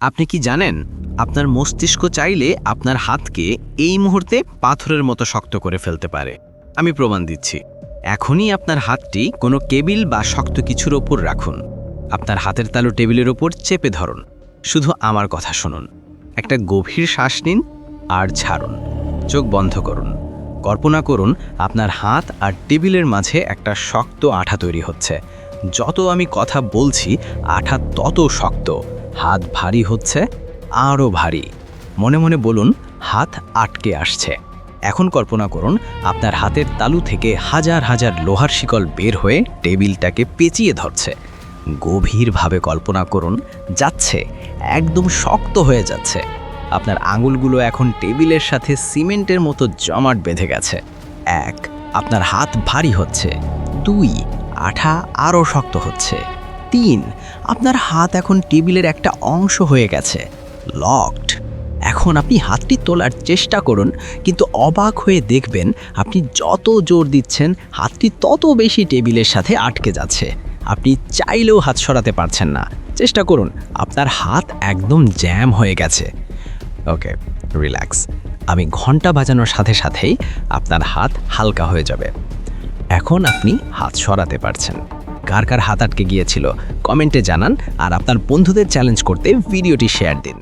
আপনি কি জানেন আপনার মস্তিষ্ক চাইলে আপনার হাতকে এই মুহূর্তে পাথরের মতো শক্ত করে ফেলতে পারে। আমি প্রমাণ দিচ্ছি। এখনই আপনার হাতটি কোনো কেবিল বা শক্ত কিছুর ওপর রাখুন। আপনার হাতের তালু টেবিলের ওপর চেপে ধরুন। শুধু আমার কথা শুনুন। একটা গভীর শ্বাস নিন আর ছাড়ুন। চোখ বন্ধ করুন। কল্পনা করুন আপনার হাত আর টেবিলের মাঝে একটা শক্ত আঠা তৈরি হচ্ছে। যত আমি কথা বলছি আঠা তত শক্ত। হাত ভারী হচ্ছে, আরও ভারী। মনে মনে বলুন, হাত আটকে আসছে। এখন কল্পনা করুন আপনার হাতের তালু থেকে হাজার হাজার লোহার শিকল বের হয়ে টেবিলটাকে পেঁচিয়ে ধরছে। গভীরভাবে কল্পনা করুন, যাচ্ছে, একদম শক্ত হয়ে যাচ্ছে। আপনার আঙুলগুলো এখন টেবিলের সাথে সিমেন্টের মতো জমাট বেঁধে গেছে। 1, আপনার হাত ভারী হচ্ছে। 2, আঠা আরও শক্ত হচ্ছে। 3, আপনার হাত এখন টেবিলের একটা অংশ হয়ে গেছে, লকড। এখন আপনি হাতটি তোলার চেষ্টা করুন, কিন্তু অবাক হয়ে দেখবেন আপনি যত জোর দিচ্ছেন হাতটি তত বেশি টেবিলের সাথে আটকে যাচ্ছে। আপনি চাইলেও হাত সরাতে পারছেন না। চেষ্টা করুন, আপনার হাত একদম জ্যাম হয়ে গেছে। ওকে, রিল্যাক্স। আমি ঘন্টা বাজানোর সাথে সাথেই আপনার হাত হালকা হয়ে যাবে। এখন আপনি হাত সরাতে পারছেন। কার কার হাত আটকে গিয়েছিল কমেন্টে জানান, আর আপনার বন্ধুদের চ্যালেঞ্জ করতে ভিডিওটি শেয়ার দিন।